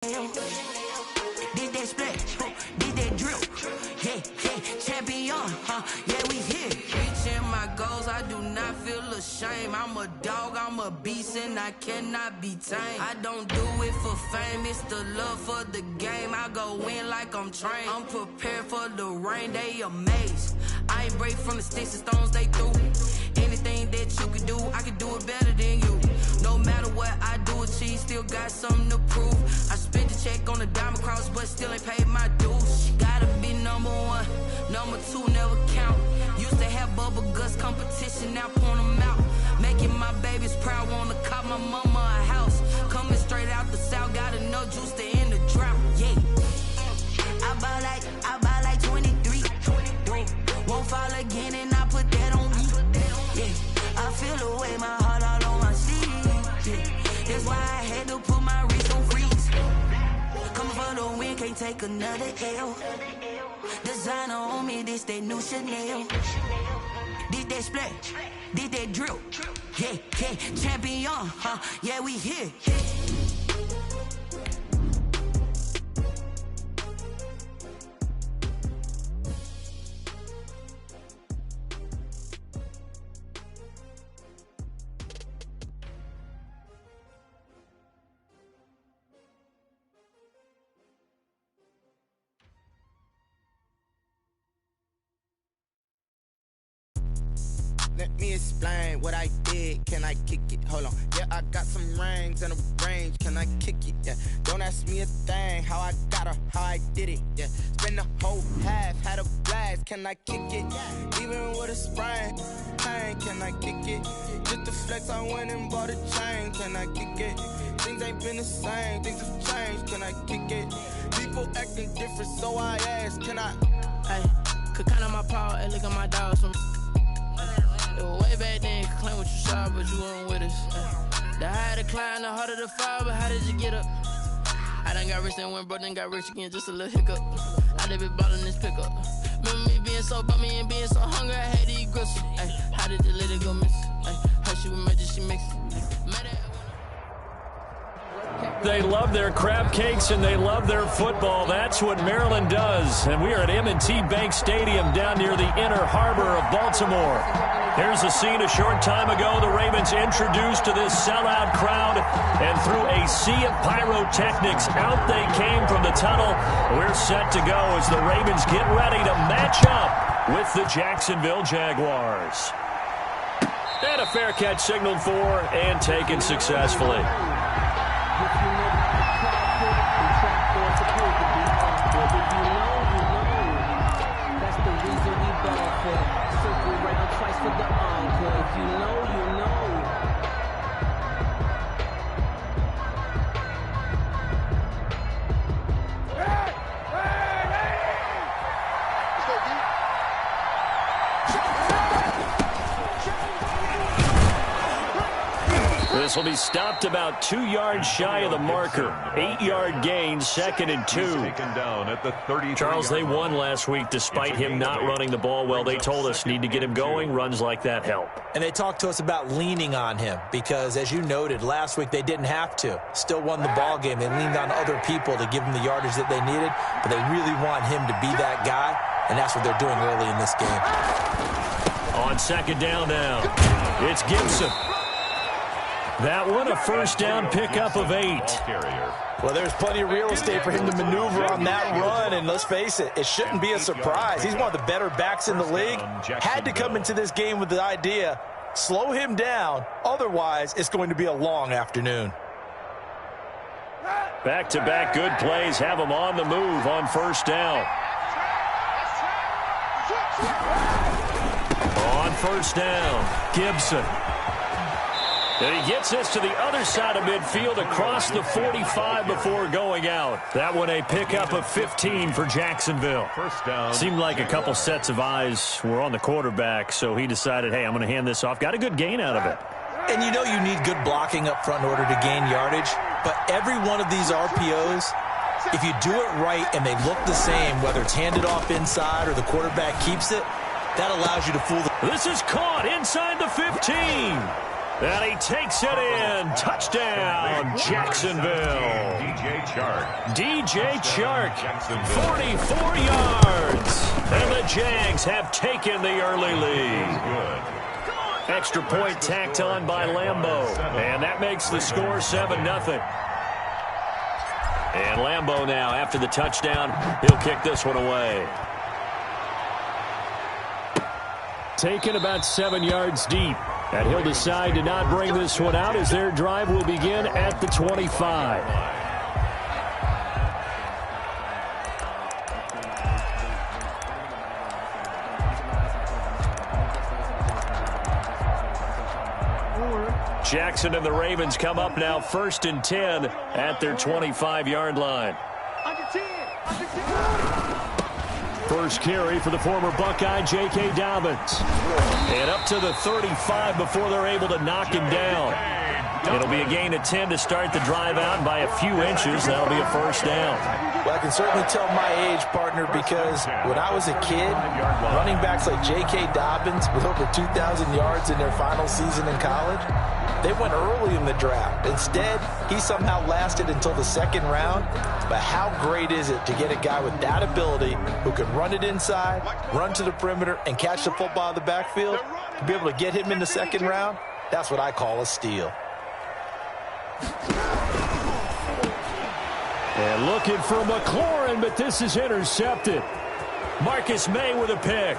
Did that splash, did that drill, champion, yeah, we here. Reaching my goals, I do not feel ashamed. I'm a dog, I'm a beast, and I cannot be tamed. I don't do it for fame, it's the love for the game. I go in like I'm trained. I'm prepared for the rain, they amazed. I ain't break from the sticks and stones they threw. Anything that you can do, I can do it better than you. No matter what I do, achieve, still got something to prove. I spent the check on the diamond cross, but still ain't paid my dues. Gotta be number one, number two never count. Used to have bubble guts competition, now point them out. Making my babies proud, wanna cop my mama a house. Coming straight out the south, got enough juice to end the drought. Yeah, I buy like 23. Won't fall again, and I put that on me. Yeah, I feel the way, my heart all on my sleeve. Yeah, that's why I had to put my wrist on freeze. Coming for the win, can't take another L. Designer on me, this that new Chanel. Did that splash, did that drill. Yeah, champion, yeah, we here. Let me explain what I did. Can I kick it? Hold on. Yeah, I got some rings and a range. Can I kick it? Yeah. Don't ask me a thing. How I got her, how I did it. Yeah. Spend the whole half, had a blast. Can I kick it? Even with a sprain, pain. Can I kick it? Just to flex, I went and bought a chain. Can I kick it? Things ain't been the same. Things have changed. Can I kick it? People acting different, so I ask. Can I? Hey, could count on my power and look at my dogs from. Way back then, you could claim what you saw, but you weren't with us. The higher the climb, the harder the fall, but how did you get up? I done got rich and went broke, then got rich again, just a little hiccup. I done been ballin' this pickup. Remember me being so bummy and being so hungry, I had to eat gristle. Ay, how did you let it go miss? Ay, how she with magic, she mix it. They love their crab cakes and they love their football. That's what Maryland does. And we are at M&T Bank Stadium down near the inner harbor of Baltimore. Here's a scene a short time ago. The Ravens introduced to this sellout crowd, and through a sea of pyrotechnics, out they came from the tunnel. We're set to go as the Ravens get ready to match up with the Jacksonville Jaguars. And a fair catch signaled for and taken successfully. This will be stopped about 2 yards shy of the marker. 8-yard gain, 2nd and 2. Charles, they won last week despite him not running the ball well. They told us need to get him going. Runs like that help. And they talked to us about leaning on him because, as you noted, last week they didn't have to. Still won the ball game. They leaned on other people to give them the yardage that they needed, but they really want him to be that guy, and that's what they're doing early in this game. On 2nd down now, it's Gibson. That one a first down pickup of 8. Well, there's plenty of real estate for him to maneuver on that run, and let's face it, it shouldn't be a surprise. He's one of the better backs in the league. Had to come into this game with the idea, slow him down, otherwise it's going to be a long afternoon. Back-to-back good plays have him on the move on first down. On first down, Gibson. And he gets us to the other side of midfield across the 45 before going out. That one a pickup of 15 for Jacksonville. First down. Seemed like a couple sets of eyes were on the quarterback, so he decided, hey, I'm going to hand this off. Got a good gain out of it. And you know you need good blocking up front in order to gain yardage, but every one of these RPOs, if you do it right and they look the same, whether it's handed off inside or the quarterback keeps it, that allows you to fool the... This is caught inside the 15. And he takes it in. Touchdown, Jacksonville. DJ Chark, 44 yards. And the Jags have taken the early lead. Extra point tacked on by Lambeau. And that makes the score 7-0. And Lambeau now, after the touchdown, he'll kick this one away. Taken about 7 yards deep. And he'll decide to not bring this one out as their drive will begin at the 25. Jackson and the Ravens come up now 1st and 10 at their 25-yard line. First carry for the former Buckeye, J.K. Dobbins. And up to the 35 before they're able to knock him down. It'll be a gain of 10 to start the drive out by a few inches. That'll be a first down. Well, I can certainly tell my age, partner, because when I was a kid, running backs like J.K. Dobbins with over 2,000 yards in their final season in college, they went early in the draft. Instead, he somehow lasted until the 2nd round. But how great is it to get a guy with that ability who can run it inside, run to the perimeter, and catch the football in the backfield? To be able to get him in the 2nd round, that's what I call a steal. And looking for McLaurin, but this is intercepted. Marcus May with a pick.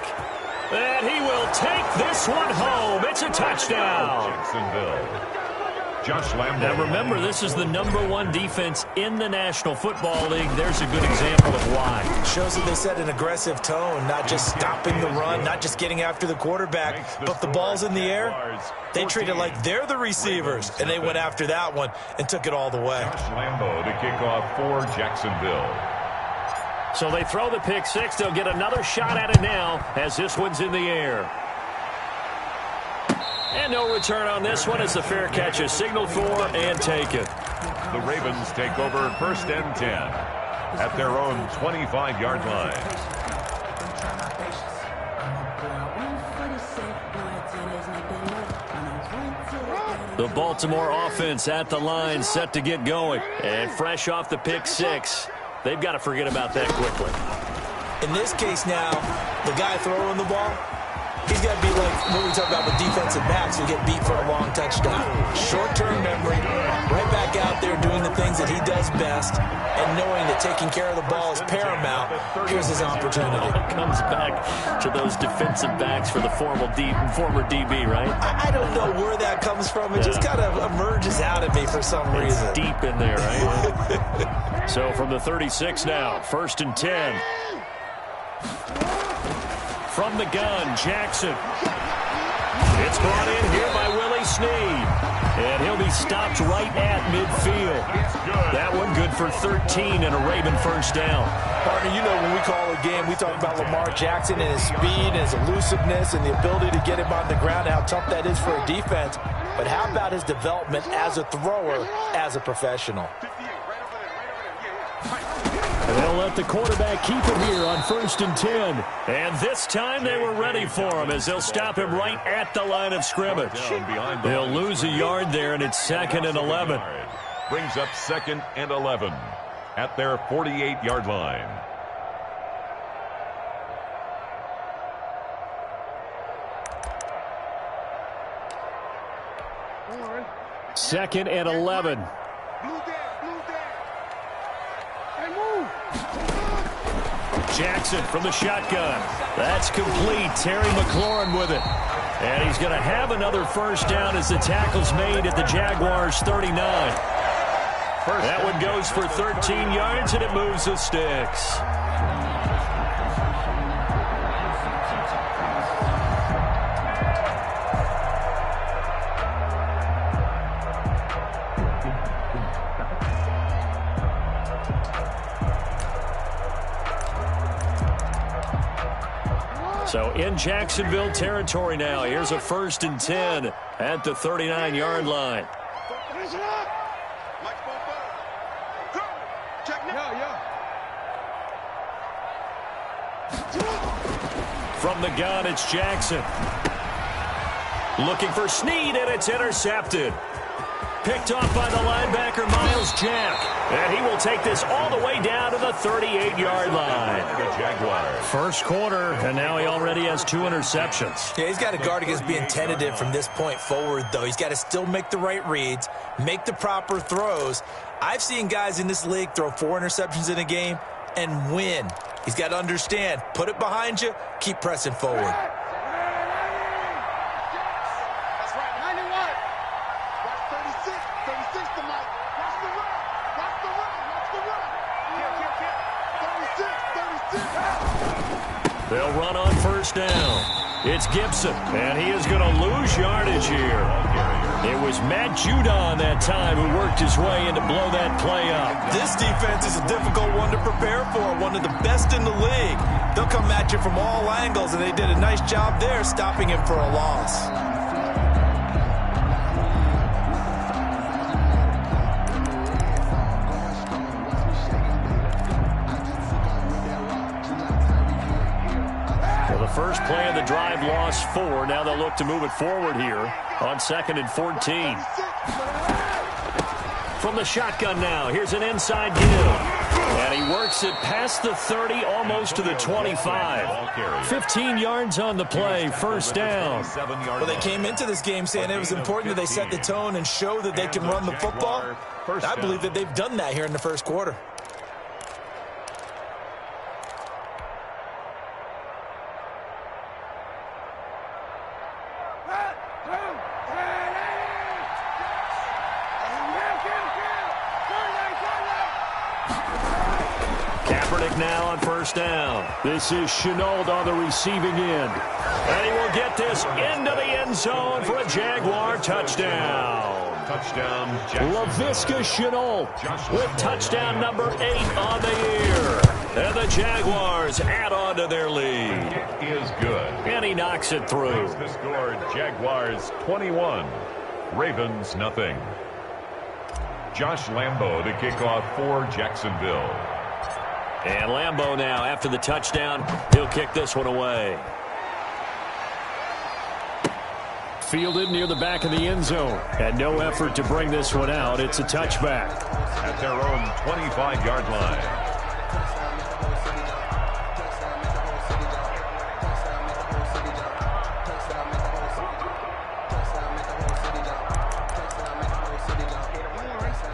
And he will take this one home. It's a touchdown. Now remember, this is the #1 defense in the National Football League. There's a good example of why. Shows that they set an aggressive tone, not just stopping the run, not just getting after the quarterback, but the ball's in the air. They treat it like they're the receivers, and they went after that one and took it all the way. Lambeau to kick off for Jacksonville. So they throw the pick six. They'll get another shot at it now as this one's in the air. And no return on this one as the fair catch is signaled for and taken. The Ravens take over 1st and 10 at their own 25-yard line. The Baltimore offense at the line, set to get going. And fresh off the pick six, they've got to forget about that quickly. In this case now, the guy throwing the ball, he's got to be like what we talk about with defensive backs who get beat for a long touchdown. Short-term memory, right back out there doing the things that he does best, and knowing that taking care of the ball is paramount. Here's his opportunity. It comes back to those defensive backs for the former DB, right? I don't know where that comes from. It just kind of emerges out of me for some reason. It's deep in there, right? So from the 36 now, 1st and 10. From the gun, Jackson. It's brought in here by Willie Snead. And he'll be stopped right at midfield. That one good for 13 and a Raven first down. Partner, you know when we call a game, we talk about Lamar Jackson and his speed and his elusiveness and the ability to get him on the ground, how tough that is for a defense. But how about his development as a thrower, as a professional? And they'll let the quarterback keep it here on 1st and 10. And this time they were ready for him as they'll stop him right at the line of scrimmage. They'll lose a yard there, and it's 2nd and 11. Brings up 2nd and 11 at their 48-yard line. Second and 11. Jackson from the shotgun. That's complete. Terry McLaurin with it. And he's going to have another first down as the tackle's made at the Jaguars' 39. That one goes for 13 yards, and it moves the sticks. So in Jacksonville territory now. Here's a 1st and 10 at the 39-yard line. From the gun, it's Jackson. Looking for Snead, and it's intercepted. Picked off by the linebacker, Miles Jack. And he will take this all the way down to the 38-yard line. The Jaguars. First quarter, and now he already has 2 interceptions. Yeah, he's got to guard against being tentative from this point forward, though. He's got to still make the right reads, make the proper throws. I've seen guys in this league throw 4 interceptions in a game and win. He's got to understand, put it behind you, keep pressing forward. They'll run on first down. It's Gibson, and he is going to lose yardage here. It was Matt Judon that time who worked his way in to blow that play up. This defense is a difficult one to prepare for, one of the best in the league. They'll come at you from all angles, and they did a nice job there stopping him for a loss. First play of the drive lost 4. Now they'll look to move it forward here on 2nd and 14. From the shotgun now, here's an inside give. And he works it past the 30, almost to the 25. 15 yards on the play, first down. Well, they came into this game saying it was important that they set the tone and show that they can run the football. I believe that they've done that here in the first quarter. Now on first down. This is Chenault on the receiving end. And he will get this into the end zone for a Jaguar touchdown. Touchdown, Laviska Chenault with touchdown number 8 on the year. And the Jaguars add on to their lead. It is good. And he knocks it through. The score, Jaguars 21, Ravens nothing. Josh Lambo to kick off for Jacksonville. And Lambo now, after the touchdown, he'll kick this one away. Fielded near the back of the end zone. And no effort to bring this one out. It's a touchback. At their own 25-yard line.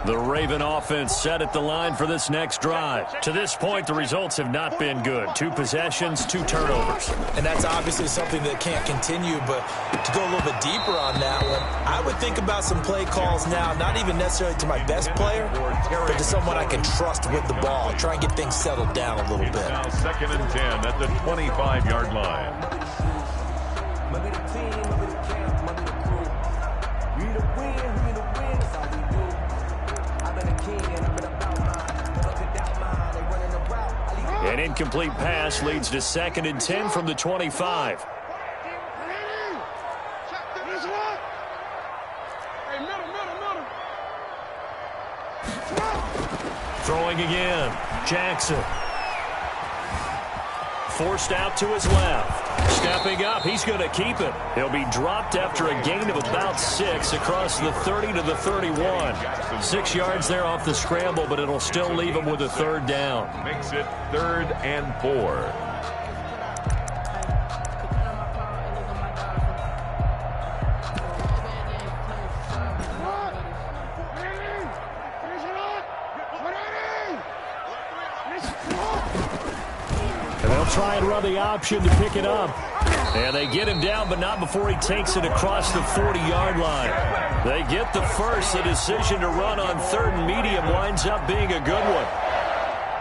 The Raven offense set at the line for this next drive. To this point, the results have not been good. 2 possessions, 2 turnovers. And that's obviously something that can't continue, but to go a little bit deeper on that one, I would think about some play calls now, not even necessarily to my best player, but to someone I can trust with the ball. Try and get things settled down a little bit. Now 2nd and 10 at the 25-yard line. An incomplete pass leads to 2nd and 10 from the 25. Throwing again. Jackson. Forced out to his left. Stepping up, he's going to keep it. He'll be dropped after a gain of about 6 across the 30 to the 31. 6 yards there off the scramble, but it'll still leave him with a 3rd down. Makes it 3rd and 4. Try and run the option to pick it up. And they get him down, but not before he takes it across the 40-yard line. They get the first. The decision to run on 3rd and medium winds up being a good one.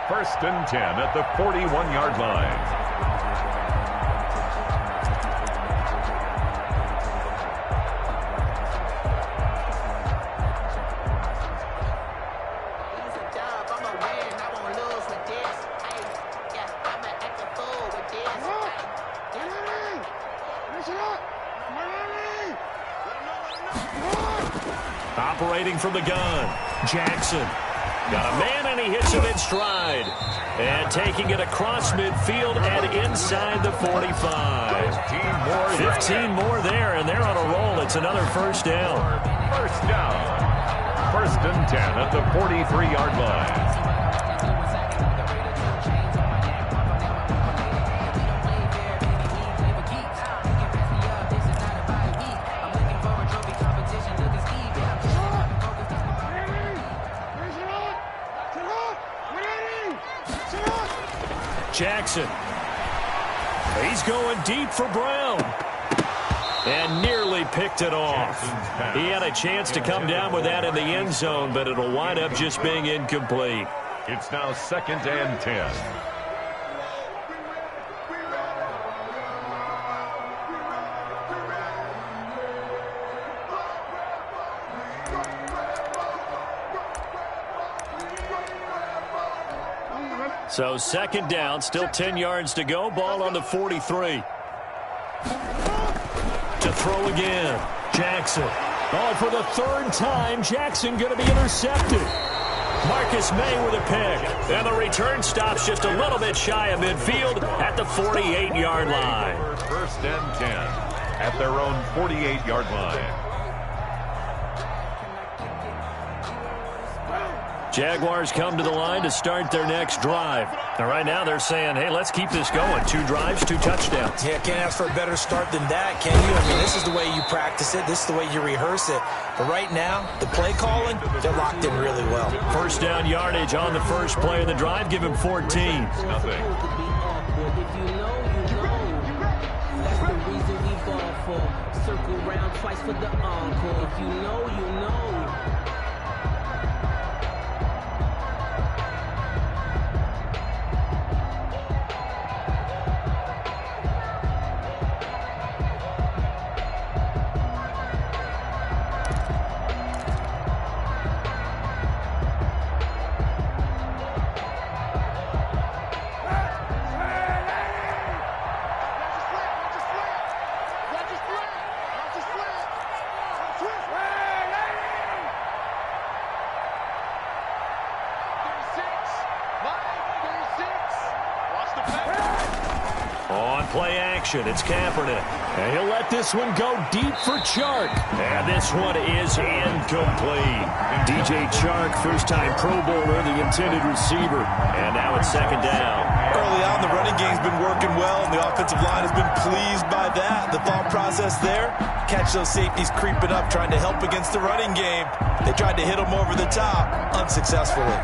1st and 10 at the 41-yard line. Operating from the gun, Jackson. Got a man, and he hits him in stride. And taking it across midfield and inside the 45. 15 more there, and they're on a roll. It's another first down. First down. First and 10 at the 43-yard line. Jackson. He's going deep for Brown. And nearly picked it off. He had a chance to come down with that in the end zone, but it'll wind up just being incomplete. It's now 2nd and 10. So 2nd down, still 10 yards to go. Ball on the 43. To throw again. Jackson. Oh, for the 3rd time, Jackson going to be intercepted. Marcus May with a pick. And the return stops just a little bit shy of midfield at the 48-yard line. 1st and 10 at their own 48-yard line. Jaguars come to the line to start their next drive. And right now they're saying, hey, let's keep this going. 2 drives, 2 touchdowns. Yeah, can't ask for a better start than that, can you? I mean, this is the way you practice it. This is the way you rehearse it. But right now, the play calling, they're locked in really well. First down yardage on the first play of the drive. Give him 14. Nothing. That's the reason we ball for. Circle round twice for the encore. If you know, you know. Play action. It's Kaepernick. And he'll let this one go deep for Chark. And this one is incomplete. DJ Chark, first-time Pro Bowler, the intended receiver. And now it's 2nd down. Early on, the running game's been working well, and the offensive line has been pleased by that. The thought process there, catch those safeties creeping up, trying to help against the running game. They tried to hit them over the top, unsuccessfully.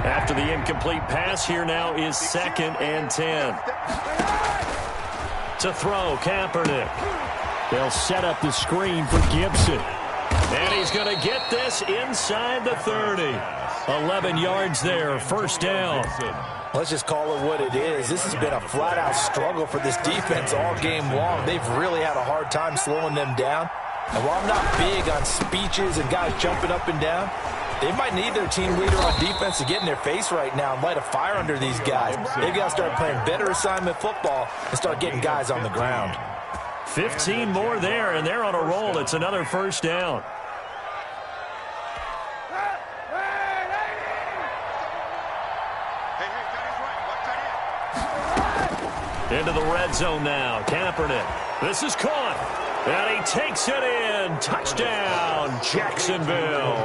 After the incomplete pass, here now is 2nd and 10. To throw, Kaepernick. They'll set up the screen for Gibson. And he's going to get this inside the 30. 11 yards there, first down. Let's just call it what it is. This has been a flat-out struggle for this defense all game long. They've really had a hard time slowing them down. And while I'm not big on speeches and guys jumping up and down, they might need their team leader on defense to get in their face right now and light a fire under these guys. They've got to start playing better assignment football and start getting guys on the ground. 15 more there, and they're on a roll. It's another first down. Into the red zone now. Kaepernick. This is caught. And he takes it in. Touchdown, Jacksonville.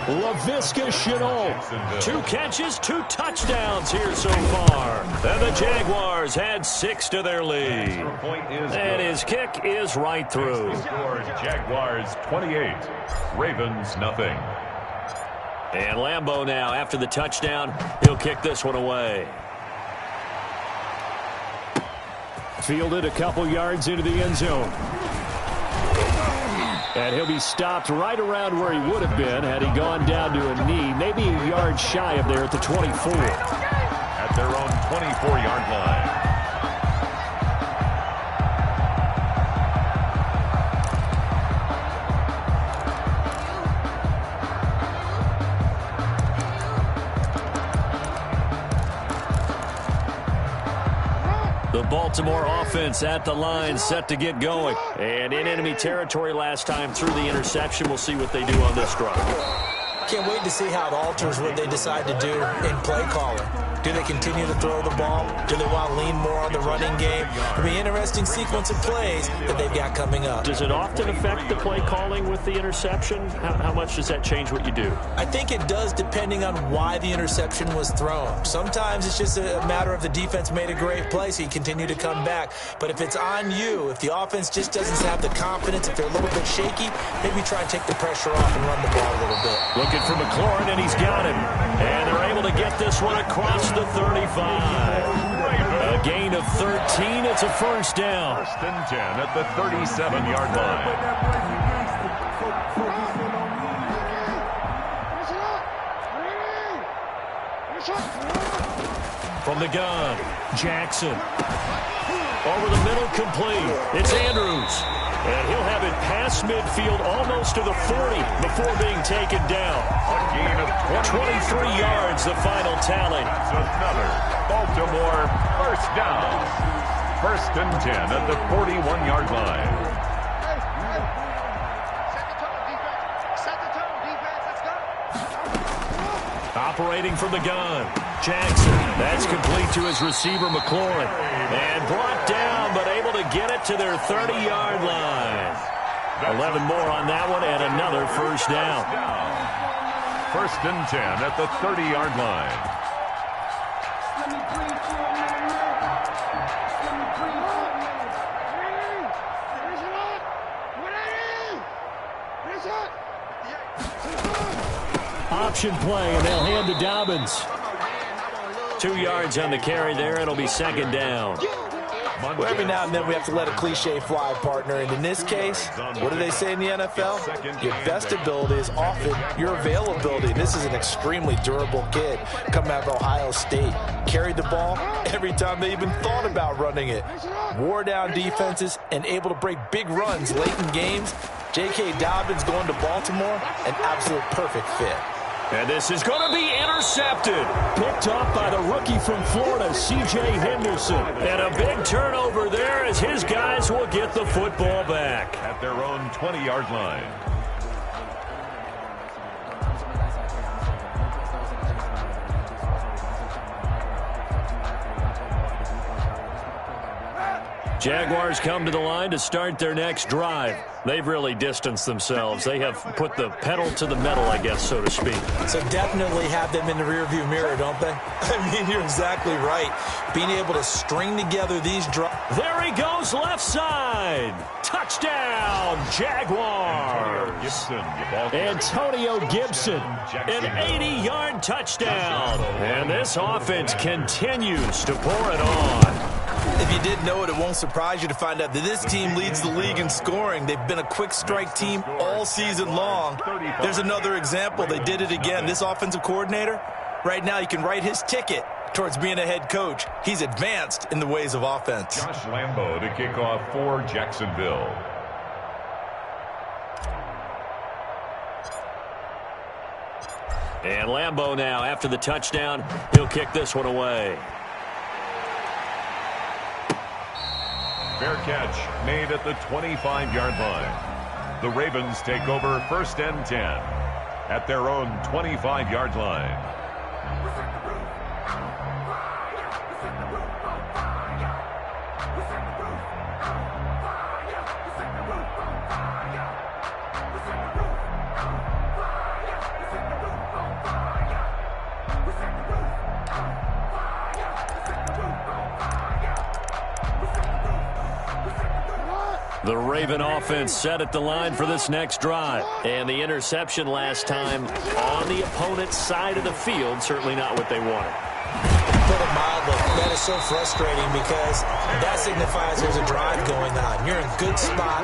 Laviska Shenault. 2 catches, 2 touchdowns here so far. And the Jaguars had 6 to their lead. And his kick is right through. Jaguars 28, Ravens nothing. And Lambeau now, after the touchdown, he'll kick this one away. Fielded a couple yards into the end zone. And he'll be stopped right around where he would have been had he gone down to a knee, maybe a yard shy of there at the 24. At their own 24-yard line. The Baltimore offense at the line, set to get going. And in enemy territory last time through the interception. We'll see what they do on this drive. Can't wait to see how it alters what they decide to do in play calling. Do they continue to throw the ball? Do they want to lean more on the running game? It'll be an interesting sequence of plays that they've got coming up. Does it often affect the play calling with the interception? How much does that change what you do? I think it does, depending on why the interception was thrown. Sometimes it's just a matter of the defense made a great play, so you continue to come back. But if it's on you, if the offense just doesn't have the confidence, if they're a little bit shaky, maybe try and take the pressure off and run the ball a little bit. Looking for McLaurin, and he's got him. And they're able to get this one across the 35. A gain of 13. It's a first down. First and 10 at the 37-yard line. From the gun, Jackson. Over the middle, complete. It's Andrews. And he'll have it past midfield almost to the 40 before being taken down. A gain of 23 yards, the final tally. That's another Baltimore first down. First and 10 at the 41-yard line. Set the tone, defense. Let's go. Operating from the gun, Jackson. That's complete to his receiver, McLaurin. And brought down, but able to get it to their 30-yard line. 11 more on that one, and another first down. First and 10 at the 30-yard line. Option play, and they'll hand to Dobbins. 2 yards on the carry there. It'll be second down. Well, every now and then we have to let a cliche fly, partner. And in this case, what do they say in the NFL? Your best ability is often your availability. This is an extremely durable kid coming out of Ohio State. Carried the ball every time they even thought about running it. Wore down defenses and able to break big runs late in games. J.K. Dobbins going to Baltimore, an absolute perfect fit. And this is going to be intercepted. Picked up by the rookie from Florida, C.J. Henderson. And a big turnover there as his guys will get the football back. At their own 20-yard line. Jaguars come to the line to start their next drive. They've really distanced themselves. They have put the pedal to the metal, I guess, so to speak. So definitely have them in the rearview mirror, don't they? I mean, you're exactly right. Being able to string together these drives. There he goes, left side. Touchdown, Jaguars. Antonio Gibson, an 80-yard touchdown. And this offense continues to pour it on. If you didn't know it, it won't surprise you to find out that this team leads the league in scoring. They've been a quick strike team all season long. There's another example. They did it again. This offensive coordinator, right now you can write his ticket towards being a head coach. He's advanced in the ways of offense. Josh Lambo to kick off for Jacksonville. And Lambo now, after the touchdown, he'll kick this one away. Fair catch made at the 25-yard line. The Ravens take over first and 10 at their own 25-yard line. The Raven offense set at the line for this next drive. And the interception last time on the opponent's side of the field, certainly not what they wanted. Put it mildly, that is so frustrating because that signifies there's a drive going on. You're in a good spot,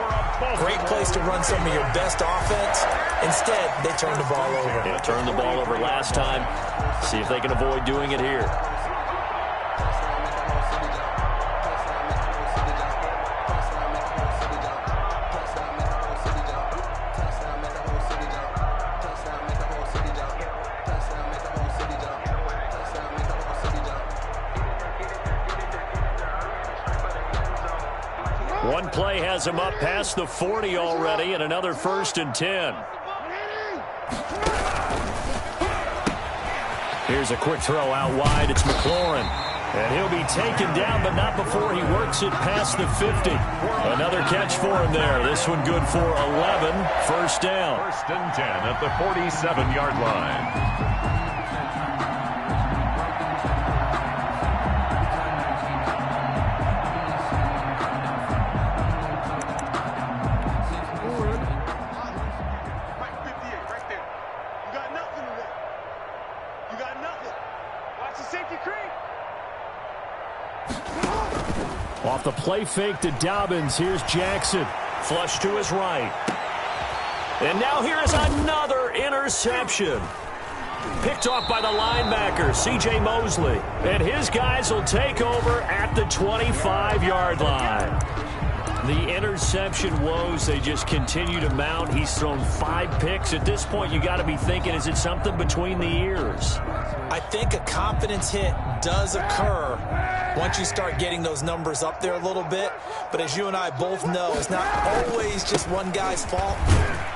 great place to run some of your best offense. Instead, they turn the ball over. Yeah, turned the ball over last time. See if they can avoid doing it here. One play has him up past the 40 already, and another first and 10. Here's a quick throw out wide. It's McLaurin. And he'll be taken down, but not before he works it past the 50. Another catch for him there. This one good for 11. First down. 1st and 10 at the 47-yard line. Off the play fake to Dobbins. Here's Jackson. Flush to his right. And now here's another interception. Picked off by the linebacker, C.J. Mosley. And his guys will take over at the 25-yard line. The interception woes, they just continue to mount. He's thrown 5 picks. At this point, you got to be thinking, is it something between the ears? I think a confidence hit does occur once you start getting those numbers up there a little bit. But as you and I both know, it's not always just one guy's fault.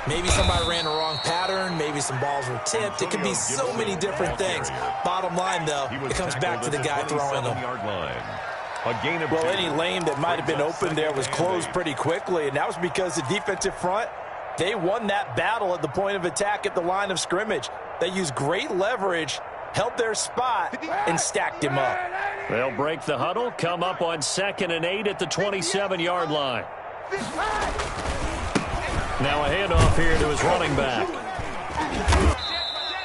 Maybe somebody ran the wrong pattern. Maybe some balls were tipped. It could be so many different things. Bottom line, though, it comes back to the guy throwing them. Well, any lane that might have been open there was closed pretty quickly, and that was because the defensive front, they won that battle at the point of attack at the line of scrimmage. They used great leverage, held their spot, and stacked him up. They'll break the huddle, come up on 2nd and 8 at the 27-yard line. Now a handoff here to his running back.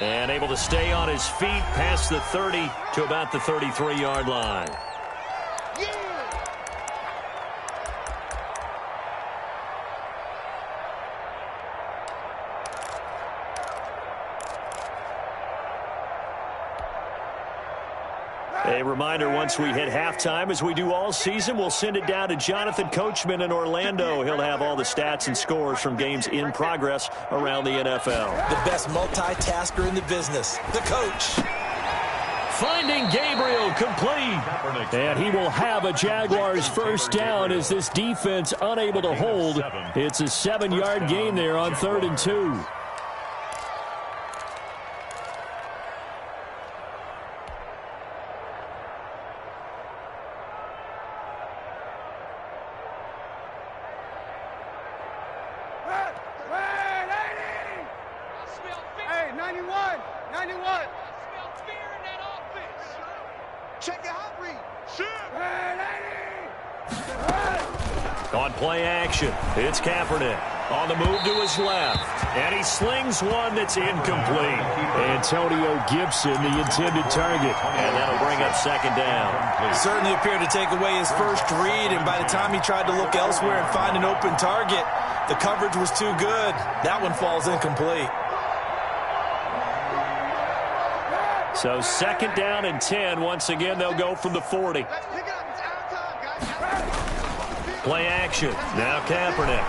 And able to stay on his feet past the 30 to about the 33-yard line. A reminder, once we hit halftime, as we do all season, we'll send it down to Jonathan Coachman in Orlando. He'll have all the stats and scores from games in progress around the NFL. The best multitasker in the business, the coach. Finding Gabriel complete. And he will have a Jaguars first down as this defense unable to hold. It's a 7-yard gain there on 3rd and 2. On play action, it's Kaepernick. On the move to his left. And he slings one that's incomplete. Antonio Gibson, the intended target. And that'll bring up 2nd down. Certainly appeared to take away his first read, and by the time he tried to look elsewhere and find an open target, the coverage was too good. That one falls incomplete. So 2nd down and 10. Once again, they'll go from the 40. Play action. Now Kaepernick.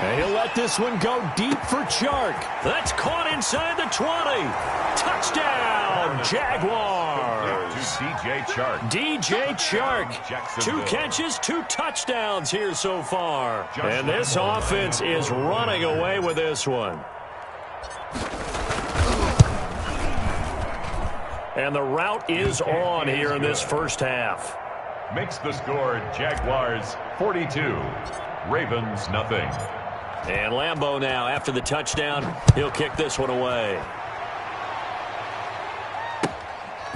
And he'll let this one go deep for Chark. That's caught inside the 20. Touchdown, Jaguars. DJ Chark. 2 catches, 2 touchdowns here so far. And this offense is running away with this one. And the route is on here in this first half. Makes the score Jaguars 42, Ravens nothing. And Lambeau now, after the touchdown, he'll kick this one away.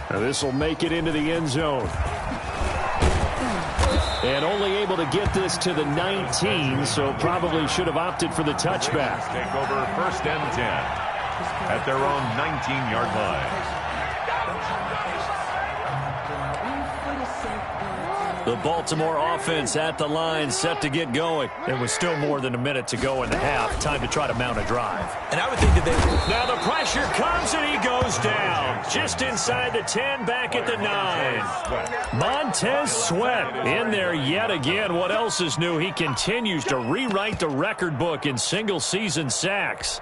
Now this will make it into the end zone. And only able to get this to the 19, so probably should have opted for the touchback. Take over 1st and 10 at their own 19-yard line. The Baltimore offense at the line, set to get going. There was still more than a minute to go in the half. Time to try to mount a drive. And I would think that they... Now the pressure comes and he goes down. Just inside the 10, back at the 9. Montez Sweat in there yet again. What else is new? He continues to rewrite the record book in single-season sacks.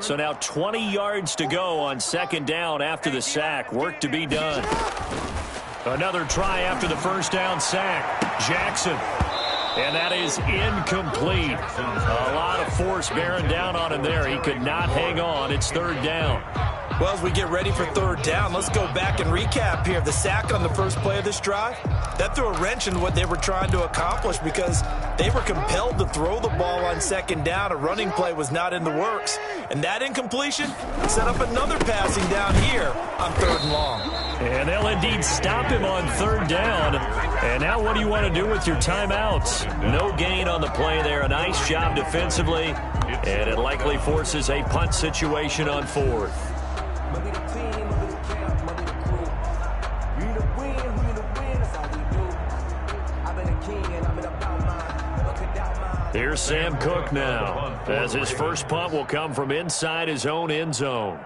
So now 20 yards to go on 2nd down after the sack. Work to be done. Another try after the first down sack. Jackson. And that is incomplete. A lot of force bearing down on him there. He could not hang on. It's 3rd down. Well, as we get ready for third down, let's go back and recap here. The sack on the first play of this drive, that threw a wrench in what they were trying to accomplish because they were compelled to throw the ball on second down. A running play was not in the works. And that incompletion set up another passing down here on third and long. And they'll indeed stop him on third down. And now what do you want to do with your timeouts? No gain on the play there. A nice job defensively. And it likely forces a punt situation on fourth. Here's Sam Cook now, as his first punt will come from inside his own end zone.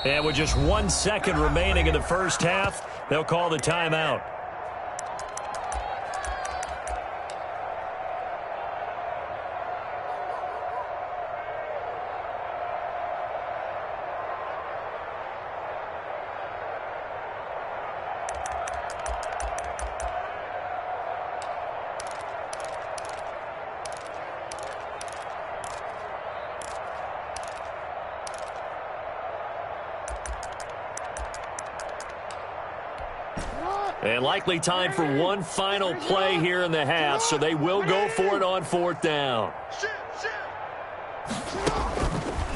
And with just 1 second remaining in the first half, they'll call the timeout. And likely time for one final play here in the half, so they will go for it on fourth down.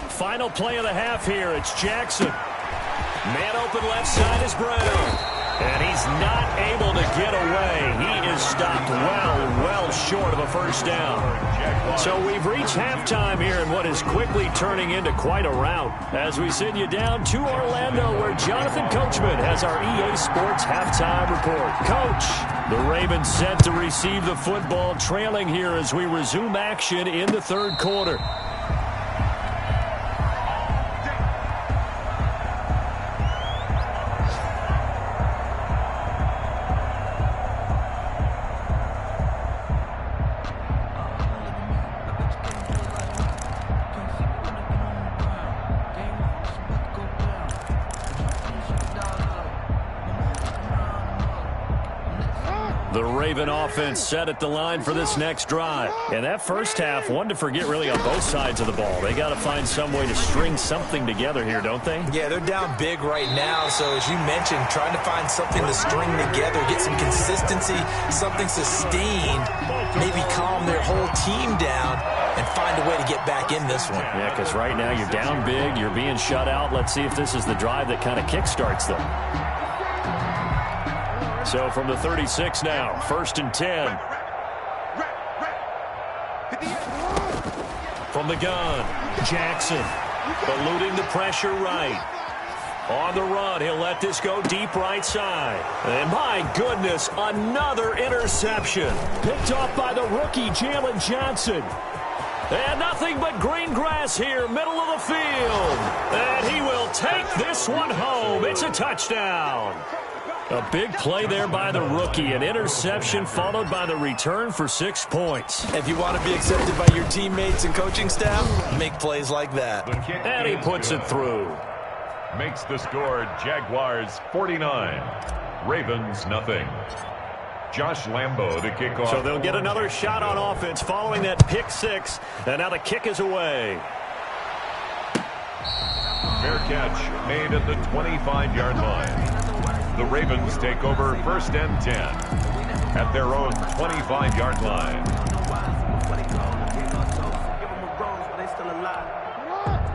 Final play of the half here. It's Jackson. Man open left side is Brown. And he's not able to get away. He is stopped well short of a first down. So we've reached halftime here in what is quickly turning into quite a rout. As we send you down to Orlando, where Jonathan Coachman has our EA Sports halftime report. Coach, the Ravens set to receive the football, trailing here as we resume action in the third quarter. The Raven offense set at the line for this next drive. And that first half, one to forget really on both sides of the ball. They got to find some way to string something together here, don't they? Yeah, they're down big right now. So as you mentioned, trying to find something to string together, get some consistency, something sustained, maybe calm their whole team down and find a way to get back in this one. Yeah, because right now you're down big, you're being shut out. Let's see if this is the drive that kind of kickstarts them. So from the 36 now, 1st and 10. From the gun, Jackson eluding the pressure right. On the run, he'll let this go deep right side. And my goodness, another interception. Picked off by the rookie, Jalen Johnson. And nothing but green grass here, middle of the field. And he will take this one home. It's a touchdown. A big play there by the rookie. An interception followed by the return for 6 points. If you want to be accepted by your teammates and coaching staff, make plays like that. And he puts it through. Makes the score Jaguars 49, Ravens nothing. Josh Lambo to kick off. So they'll get another shot on offense following that pick six. And now the kick is away. Fair catch made at the 25-yard line. The Ravens take over 1st and 10 at their own 25-yard line.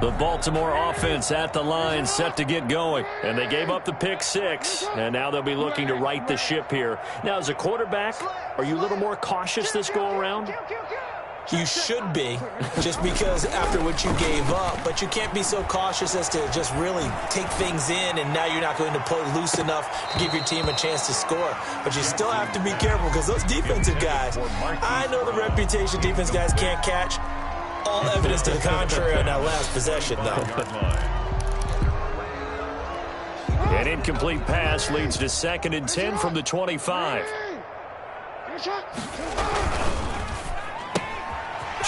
The Baltimore offense at the line set to get going. And they gave up the pick six. And now they'll be looking to right the ship here. Now, as a quarterback, are you a little more cautious this go around? You should be, just because after what you gave up. But you can't be so cautious as to just really take things in, and now you're not going to play loose enough to give your team a chance to score. But you still have to be careful because those defensive guys, I know the reputation defense guys can't catch. All evidence to the contrary on that last possession, though. An incomplete pass leads to 2nd and 10 from the 25.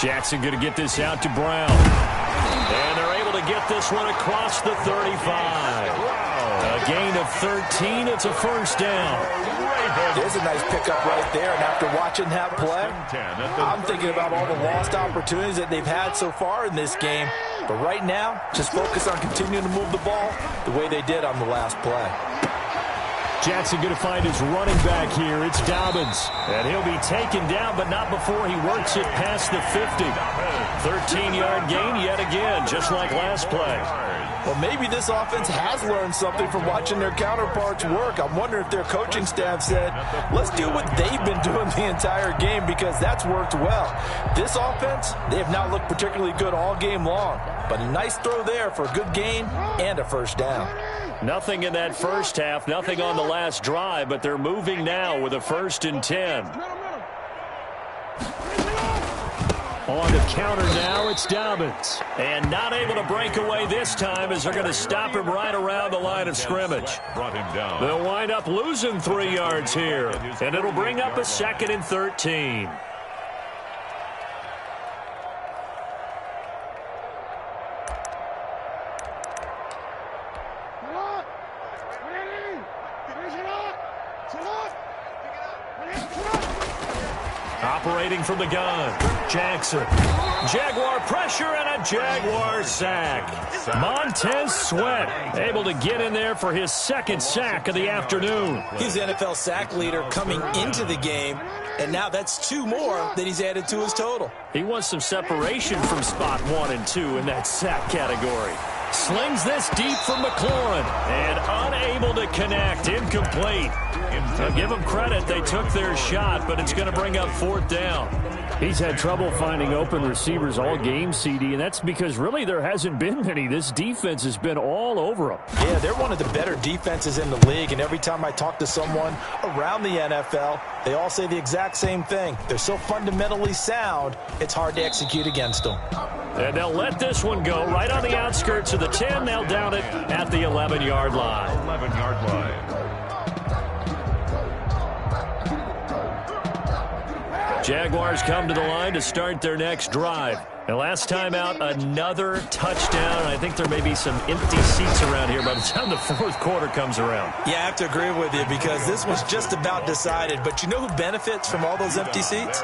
Jackson going to get this out to Brown. And they're able to get this one across the 35. A gain of 13. It's a first down. There's a nice pickup right there, and after watching that play, I'm thinking about all the lost opportunities that they've had so far in this game. But right now, just focus on continuing to move the ball the way they did on the last play. Jackson going to find his running back here. It's Dobbins. And he'll be taken down, but not before he works it past the 50. 13-yard gain yet again, just like last play. Well, maybe this offense has learned something from watching their counterparts work. I'm wondering if their coaching staff said, let's do what they've been doing the entire game, because that's worked well. This offense, they have not looked particularly good all game long. But a nice throw there for a good gain and a first down. Nothing in that first half, nothing on the last drive, but they're moving now with a 1st and 10. On the counter now, it's Dobbins. And not able to break away this time as they're going to stop him right around the line of scrimmage. They'll wind up losing 3 yards here, and it'll bring up a 2nd and 13. Operating from the gun, Jackson. Jaguar pressure and a Jaguar sack. Montez Sweat able to get in there for his 2nd sack of the afternoon. He's the NFL sack leader coming into the game, and now that's 2 more that he's added to his total. He wants some separation from spot 1 and 2 in that sack category. Slings this deep from McLaurin, and unable to connect, incomplete. Now give them credit, they took their shot, but it's going to bring up 4th down. He's had trouble finding open receivers all game, CD, and that's because really there hasn't been many. This defense has been all over them. Yeah, they're one of the better defenses in the league, and every time I talk to someone around the NFL, they all say the exact same thing. They're so fundamentally sound, it's hard to execute against them. And they'll let this one go right on the outskirts of the 10. They'll down it at the 11-yard line. 11-yard line. Jaguars come to the line to start their next drive. And last time out, another touchdown. And I think there may be some empty seats around here by the time the 4th quarter comes around. Yeah, I have to agree with you because this was just about decided. But you know who benefits from all those empty seats?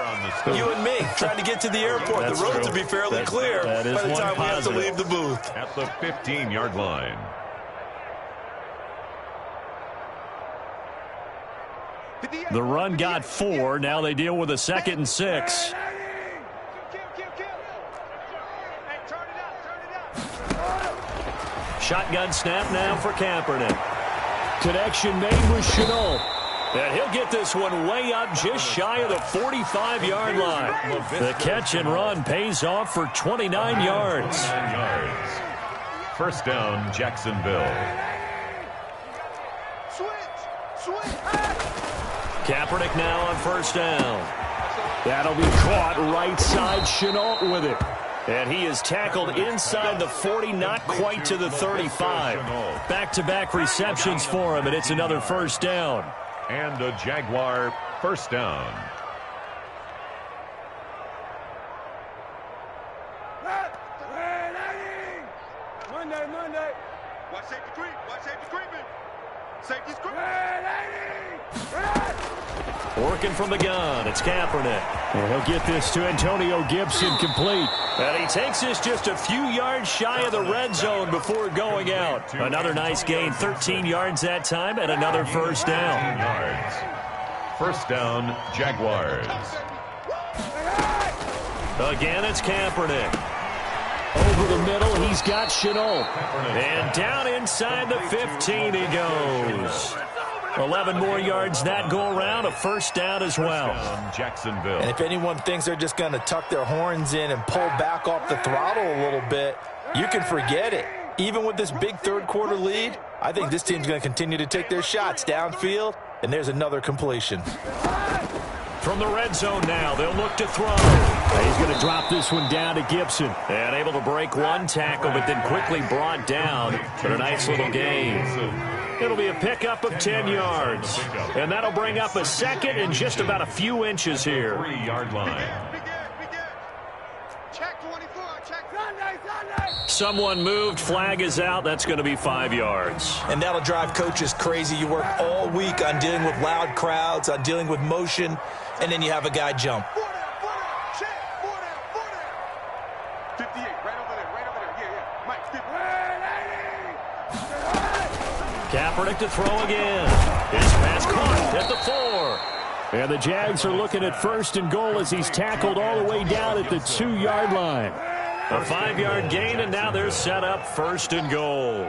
You and me, trying to get to the airport. That's the roads true. will be fairly clear by the time we have to leave the booth. At the 15-yard line. The run got 4. Now they deal with a 2nd and 6. Shotgun snap now for Kaepernick. Connection made with Chenault. And he'll get this one way up just shy of the 45-yard line. The catch and run pays off for 29 yards. 1st down, Jacksonville. Kaepernick now on 1st down. That'll be caught right side. Chenault with it. And he is tackled inside the 40, not quite to the 35. Back-to-back receptions for him, and it's another 1st down. And a Jaguar 1st down. Monday. Watch safety creep. Watch safety creeping. Safety's creeping. Working from the gun, it's Kaepernick. And he'll get this to Antonio Gibson, complete. And he takes this just a few yards shy of the red zone before going out. Another nice gain, 13 yards that time, and another 1st down. 1st down, Jaguars. Again, it's Kaepernick. Over the middle, he's got Chenault. And down inside the 15 he goes. 11 more yards that go around, a 1st down as well. Jacksonville. And if anyone thinks they're just going to tuck their horns in and pull back off the throttle a little bit, you can forget it. Even with this big 3rd quarter lead, I think this team's going to continue to take their shots downfield, and there's another completion. From the red zone now, they'll look to throw. He's going to drop this one down to Gibson. And able to break one tackle, but then quickly brought down for a nice little gain. It'll be a pickup of 10 yards. And that'll bring up a 2nd and just about a few inches here. 3-yard line. someone moved. Flag is out. That's going to be 5 yards. And that'll drive coaches crazy. You work all week on dealing with loud crowds, on dealing with motion, and then you have a guy jump. 58, right over there. Yeah. Mike, 50. Kaepernick to throw again. His pass caught at the 4. And the Jags are looking at 1st and goal as he's tackled all the way down at the 2-yard line. A 5-yard gain, and now they're set up 1st and goal.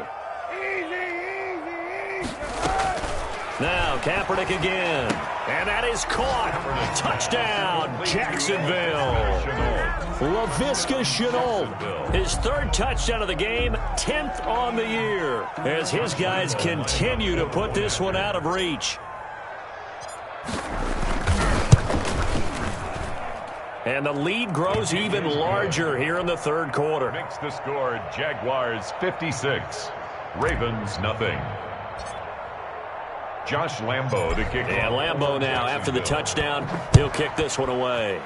Now Kaepernick again. And that is caught. Touchdown, Jacksonville. Laviska Shenault, his 3rd touchdown of the game, 10th on the year, as his guys continue to put this one out of reach. And the lead grows even larger here in the 3rd quarter. Makes the score Jaguars 56, Ravens nothing. Josh Lambo to kick. And Lambo now, after the touchdown, he'll kick this one away.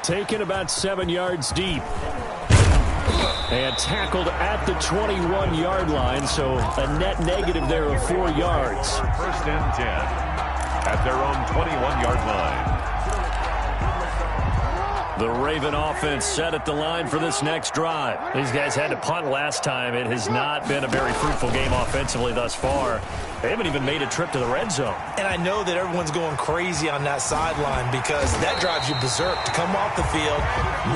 Taken about 7 yards deep. And tackled at the 21-yard line, so a net negative there of 4 yards. 1st and 10 at their own 21-yard line. The Raven offense set at the line for this next drive. These guys had to punt last time. It has not been a very fruitful game offensively thus far. They haven't even made a trip to the red zone. And I know that everyone's going crazy on that sideline because that drives you berserk to come off the field,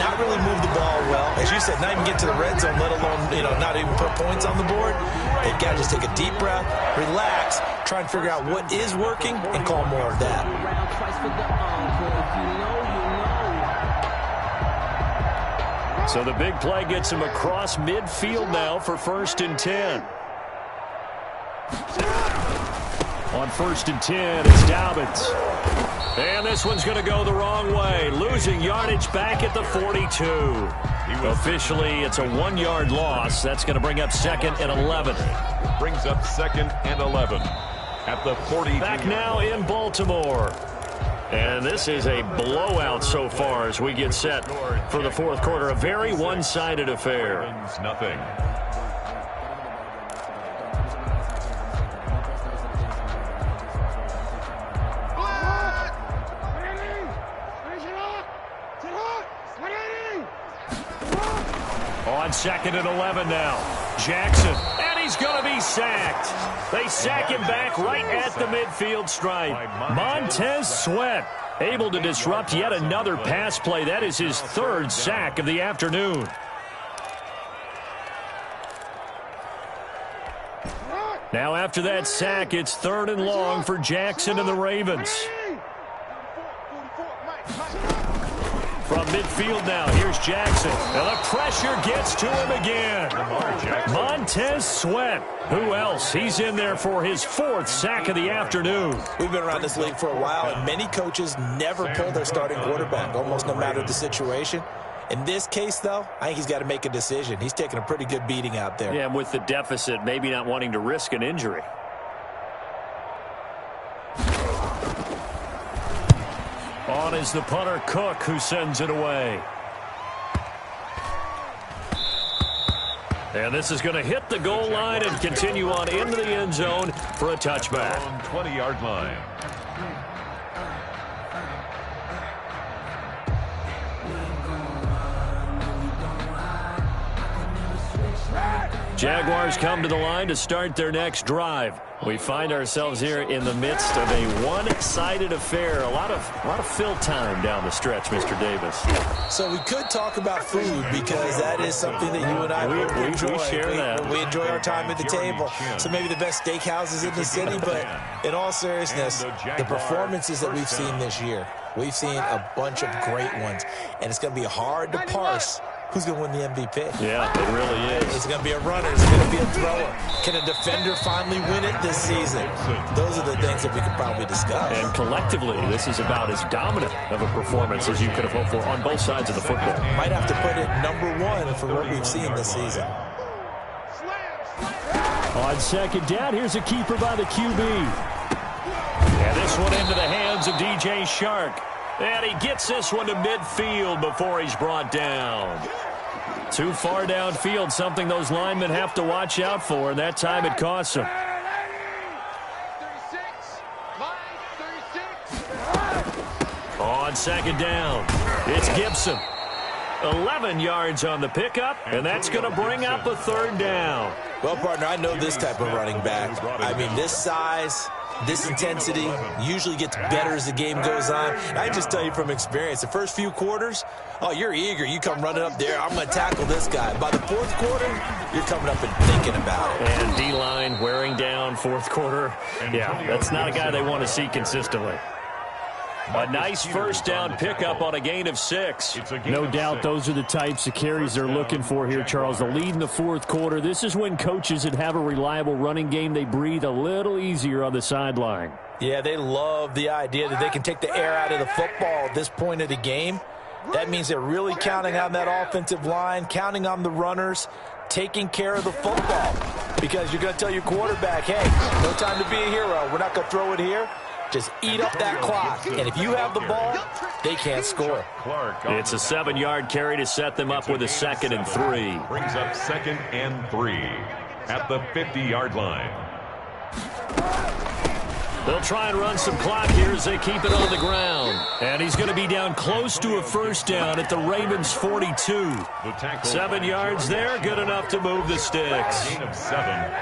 not really move the ball well. As you said, not even get to the red zone, let alone, not even put points on the board. They've got to just take a deep breath, relax, try and figure out what is working, and call more of that. So the big play gets him across midfield now for 1st and 10. On 1st and 10, it's Dobbins. And this one's going to go the wrong way, losing yardage back at the 42. Officially, it's a 1-yard loss. That's going to bring up 2nd and 11. Brings up 2nd and 11 at the 40. Back now in Baltimore. And this is a blowout so far as we get set for the 4th quarter. A very one-sided affair. Ravens nothing. On 2nd and 11 now. Jackson, and he's going to be sacked. They sack him back right at the midfield stripe. Montez Sweat able to disrupt yet another pass play. That is his 3rd sack of the afternoon. Now after that sack, it's 3rd and long for Jackson and the Ravens. From midfield now, here's Jackson. And the pressure gets to him again. Montez Sweat. Who else? He's in there for his 4th sack of the afternoon. We've been around this league for a while, and many coaches never pull their starting quarterback, almost no matter the situation. In this case, though, I think he's got to make a decision. He's taking a pretty good beating out there. Yeah, and with the deficit, maybe not wanting to risk an injury. On is the punter, Cook, who sends it away. And this is going to hit the goal line and continue on into the end zone for a touchback. 20-yard line. Jaguars come to the line to start their next drive. We find ourselves here in the midst of a one-sided affair. A lot of fill time down the stretch, Mr. Davis. So we could talk about food because that is something that you and I enjoy. We share that. We enjoy our time at the table. So maybe the best steakhouses in the city, but in all seriousness, the performances that we've seen this year, we've seen a bunch of great ones, and it's going to be hard to parse who's going to win the MVP. Yeah, it really is. It's going to be a runner. It's going to be a thrower. Can a defender finally win it this season? Those are the things that we could probably discuss. And collectively, this is about as dominant of a performance as you could have hoped for on both sides of the football. Might have to put it #1 for what we've seen this season. On 2nd down, here's a keeper by the QB. And this one into the hands of DJ Shark. And he gets this one to midfield before he's brought down. Too far downfield, something those linemen have to watch out for, and that time it costs them. On second down, it's Gibson. 11 yards on the pickup, and that's going to bring up a third down. Well, partner, I know this type of running back. I mean, this size, this intensity usually gets better as the game goes on. And I can just tell you from experience, the first few quarters, oh, you're eager. You come running up there, I'm going to tackle this guy. By the fourth quarter, you're coming up and thinking about it. And D-line wearing down fourth quarter. Yeah, that's not a guy they want to see consistently. A nice first down pickup on a gain of 6. No doubt those are the types of carries they're looking for here, Charles. The lead in the fourth quarter. This is when coaches that have a reliable running game, they breathe a little easier on the sideline. Yeah, they love the idea that they can take the air out of the football at this point of the game. That means they're really counting on that offensive line, counting on the runners, taking care of the football. Because you're going to tell your quarterback, hey, no time to be a hero. We're not going to throw it here. Just eat up that clock. And if you have the ball, they can't score. It's a 7-yard carry to set them up with a 2nd and 3. Brings up 2nd and 3 at the 50-yard line. They'll try and run some clock here as they keep it on the ground. And he's going to be down close to a first down at the Ravens' 42. 7 yards there, good enough to move the sticks. Gain of 7.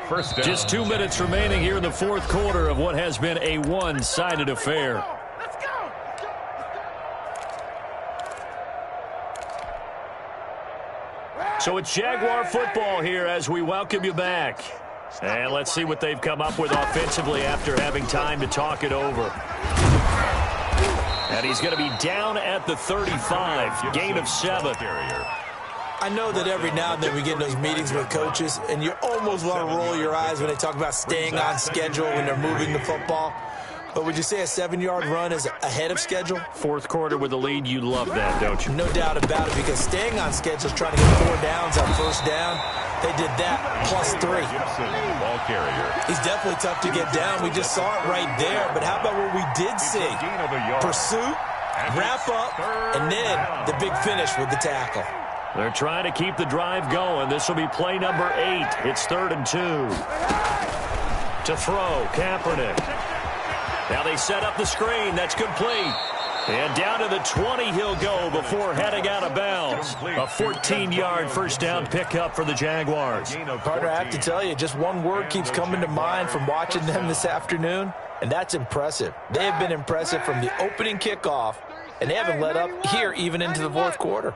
First down. Just 2 minutes remaining here in the fourth quarter of what has been a one-sided affair. So it's Jaguar football here as we welcome you back. And let's see what they've come up with offensively after having time to talk it over. And he's going to be down at the 35, gain of 7. I know that every now and then we get in those meetings with coaches, and you almost want to roll your eyes when they talk about staying on schedule when they're moving the football. But would you say a 7-yard run is ahead of schedule? Fourth quarter with the lead, you love that, don't you? No doubt about it, because staying on schedule is trying to get 4 downs on first down. They did that plus 3. Ball carrier. He's definitely tough to get down. We just saw it right there. But how about what we did see? Pursuit, wrap up, and then the big finish with the tackle. They're trying to keep the drive going. This will be play number 8. It's 3rd and 2. To throw, Kaepernick. Now they set up the screen. That's complete. And down to the 20 he'll go before heading out of bounds. A 14-yard first down pickup for the Jaguars. Partner, I have to tell you, just one word keeps coming to mind from watching them this afternoon, and that's impressive. They have been impressive from the opening kickoff, and they haven't let up here even into the fourth quarter.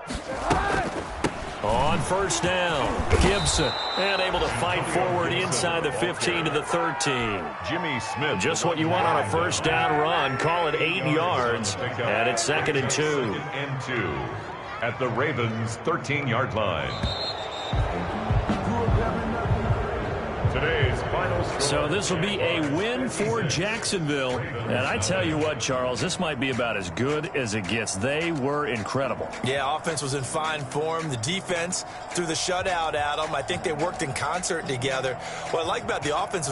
On first down, Gibson, and able to fight forward inside the 15 to the 13. Jimmy Smith. Just what you want on a first down run. Call it 8 yards, and it's 2nd and 2. 2nd and 2 at the Ravens' 13-yard line. Today's final score. So this will be a win for Jacksonville. And I tell you what, Charles, this might be about as good as it gets. They were incredible. Yeah, offense was in fine form. The defense threw the shutout at them. I think they worked in concert together. What I like about the offense was